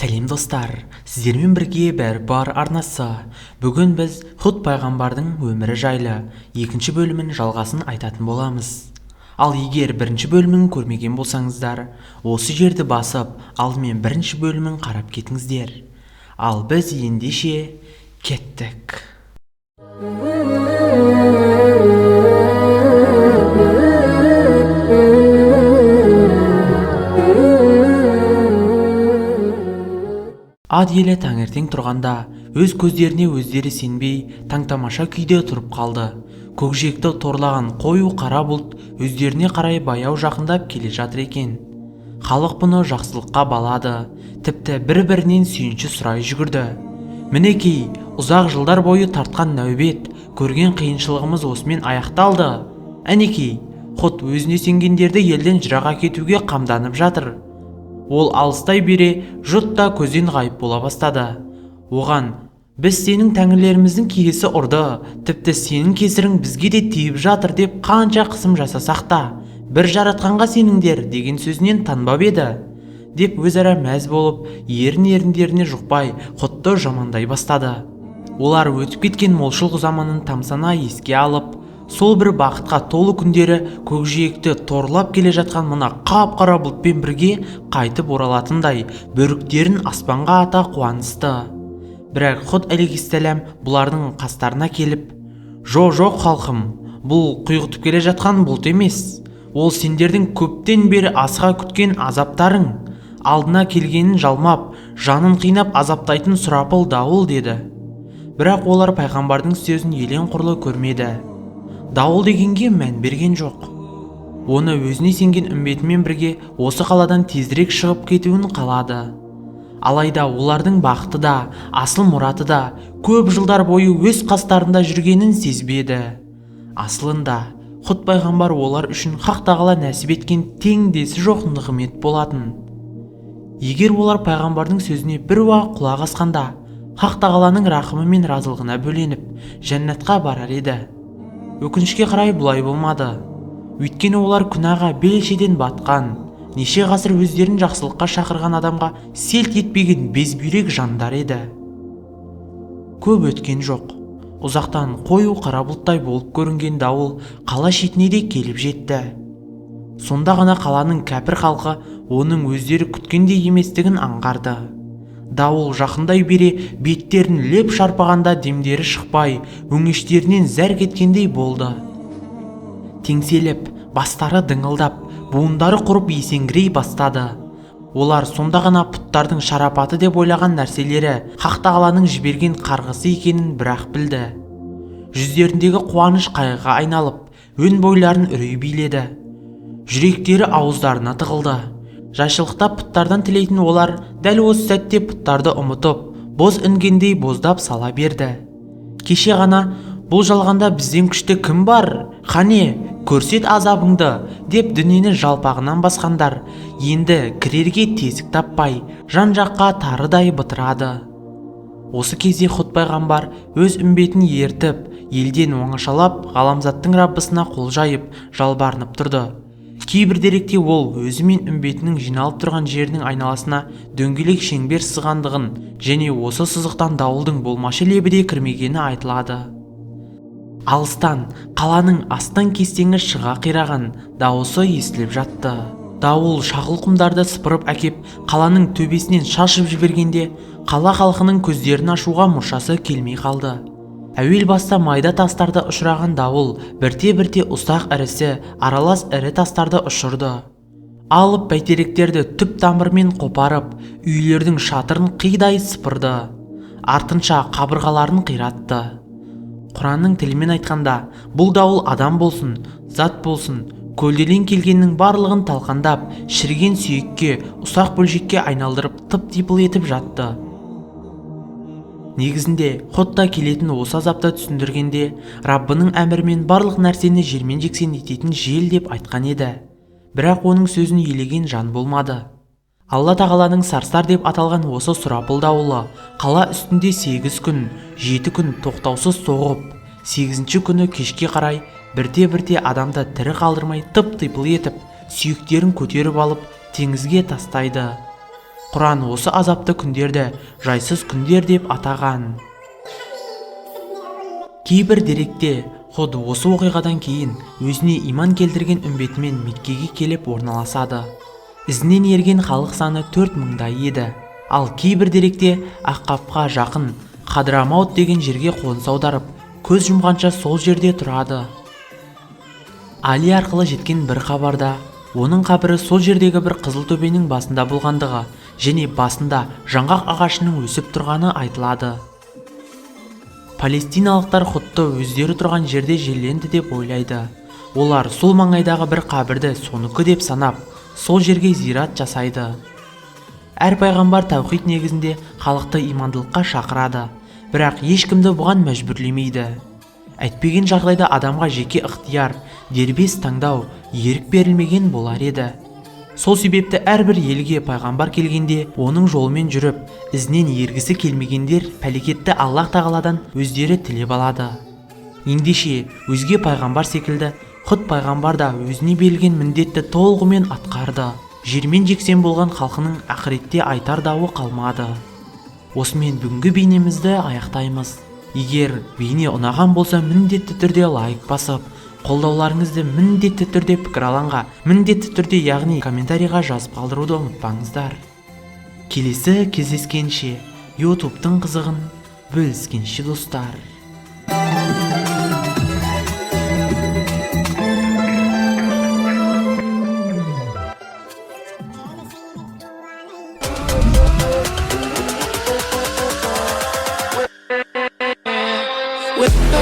Сәлем достар, сіздермен бірге бәрі бар арнасы. Бүгін біз Худ пайғамбардың өмірі жайлы екінші бөлімін жалғасын айтатын боламыз. Ал егер бірінші бөлімін көрмеген болсаңыздар, осы жерді басып, алдымен бірінші бөлімін қарап кетіңіздер. Ал біз ендеше кеттік. Ад елі таңертең тұрғанда өз көздеріне өздері сенбей таңтамаша күйде тұрып қалды. Көкжиекті торлаған қою қара бұлт өздеріне қарай баяу жақындап келе жатыр екен. Халық бұны жақсылыққа балады, тіпті бір-бірінен сүйінші сұрай жүгірді. Мінекей, ұзақ жылдар бойы тартқан нәубет, көрген қиыншылығымыз осымен аяқталды. Әнекей, Худ өзіне сенгендерді елден жыраға кетуге қамданып жатыр. Ол алыстай бере жұрт та көзден ғайып бола бастады. Оған: біз сенің тәңірлеріміздің киесі ұрды, тіпті сенің кесірің бізге де тиіп жатыр деп қанша қысым жасасақ та, бір жаратқанға сеніңдер деген сөзінен танбап еді, деп өзара мәз болып, ерін-еріндеріне жұқпай Худты жамандай бастады. Олар өтіп кеткен молшылық заманын тамсана еске алып, сол бір бақытқа толы күндері көкжиекті торлап келе жатқан мына қап-қара бұлтпен бірге қайтып оралатындай бөріктерін аспанға ата қуанысты. Бірақ Худ алейхиссалам бұлардың қастарына келіп: жоқ халқым, бұл құйғытып келе жатқан бұлт емес, ол сендердің көптен бері асыға күткен азаптарың, алдына келгенін жалмап, жанын қинап азаптайтын сұрапыл дауыл деді. Бірақ олар пайғамбардың сөзін елең құрлы көрмеді. Дауыл дегенге мән берген жоқ. Оны өзіне сенген үмбетімен бірге осы қаладан тезірек шығып кетуін қалады. Алайда олардың бақыты да, асыл мұраты да көп жылдар бойы өз қастарында жүргенін сезбеді. Асылында Худ пайғамбар олар үшін Хақ тағала нәсіп еткен теңдесі жоқ нығмет болатын. Егер олар пайғамбардың сөзіне бір уақыт құлақ асқанда, Хақ тағаланың рахымы мен разылығына бөленіп, жәннатқа барар еді. Өкінішке қарай бұлай болмады. Өйткені олар күнәға белшеден батқан, неше ғасыр өздерін жақсылыққа шақырған адамға селт етпеген безбүйрек жандар еді. Көп өткен жоқ. Ұзақтан қою қара бұлттай болып көрінген дауыл қала шетіне де келіп жетті. Сонда ғана қаланың кәпір халқы оның өздері күткендей еместігін аңғарды. Дауыл жақындай бере беттерін леп шарпығанда демдері шықпай, өңештерінен зәр кеткендей болды. Теңселіп, бастары дыңылдап, буындары құрып есеңгірей бастады. Олар сонда ғана пұттардың шарапаты деп ойлаған нәрселері Хақ тағаланың жіберген қарғысы екенін бірақ білді. Жүздеріндегі қуаныш қайғыға айналып, өн бойларын үрей биледі. Жүректері ауыздарына тығылды. Жайшылықта пұттардан тілейтін олар дәл осы сәтте пұттарды ұмытып, боз інгендей боздап сала берді. Кеше ғана бұл жалғанда бізден күшті кім бар? Қане, көрсет азабыңды, деп дүниені жалпағынан басқандар енді кірерге тесік таппай, жан-жаққа тарыдай бытырады. Осы кезде Худ пайғамбар өз үмбетін ертіп, елден оңашалап, ғаламзаттың Раббысына қол жайып, жалбарынып тұрды. Кейбір деректе ол өзі мен үмбетінің жиналып тұрған жерінің айналасына дөңгелек шеңбер сызғандығын және осы сызықтан дауылдың болмашы лебі де кірмегені айтылады. Алыстан қаланың астан кестеңі шыға қираған дауысы естіліп жатты. Дауыл шағыл құмдарды сыпырып әкеп қаланың төбесінен шашып жібергенде қала халқының көздерін ашуға мұршасы келмей қалды. Әуел баста майда тастарды ұшыраған дауыл бірте-бірте ұсақ ірісі аралас ірі тастарды ұшырды. Алып бәйтеректерді түп тамырмен қопарып, үйлердің шатырын қидай сыпырды. Артынша қабырғаларын қиратты. Құранның тілімен айтқанда, бұл дауыл адам болсын, зат болсын, көлденең келгеннің барлығын талқандап, шіріген сүйекке, ұсақ бөлшекке айналдырып тып-типыл етіп жатты. Негізінде Худта келетін осы азапты түсіндіргенде Раббының әмірімен барлық нәрсені жермен жексен ететін жел деп айтқан еді. Бірақ оның сөзін елеген жан болмады. Алла тағаланың сарсар деп аталған осы сұрапыл дауылы қала үстінде 8 күн, 7 күн тоқтаусыз соғып, 8-ші күні кешке қарай бірте-бірте адамды тірі қалдырмай тып-типыл етіп, сүйектерін көтеріп алып теңізге тастайды. Құран осы азапты күндерді жайсыз күндер деп атаған. Кейбір деректе Худ осы оқиғадан кейін өзіне иман келтірген үмбетімен Меккеге келіп орналасады. Ізінен ерген халық саны 4000-дай еді. Ал кейбір деректе Аққапқа жақын Хадрамаут деген жерге қоныс аударып, көз жұмғанша сол жерде тұрады. Али арқылы жеткен бір хабарда оның қабірі сол жердегі бір қызыл төбенің басында болғандығы және басында жаңғақ ағашының өсіп тұрғаны айтылады. Палестиналықтар Худты өздері тұрған жерде жерленді деп ойлайды. Олар сол маңайдағы бір қабірді соныкі деп санап, сол жерге зират жасайды. Әр пайғамбар таухид негізінде халықты имандылыққа шақырады, бірақ ешкімді бұған мәжбүрлемейді. Әйтпеген жағдайда адамға жеке ықтияр, дербес таңдау, ерік берілмеген болар еді. Сол себепті әрбір елге пайғамбар келгенде оның жолымен жүріп, ізінен ергісі келмегендер пәлекетті Аллах тағаладан өздері тілеп алады. Ендеше өзге пайғамбар секілді Худ пайғамбар да өзіне берілген міндетті толығымен атқарды. Жермен жексен болған халқының ақыретте айтар дауы қалмады. Осымен бүгінгі бейнемізді аяқтаймыз. Егер бейне ұнаған болса, міндетті түрде лайк басып, қолдауларыңызды міндетті түрде пікір алаңға, міндетті түрде яғни комментарийға жазып қалдыруды ұмытпаңыздар. Келесі кездескенше, YouTube'тың қызығын бөліскенше достар. With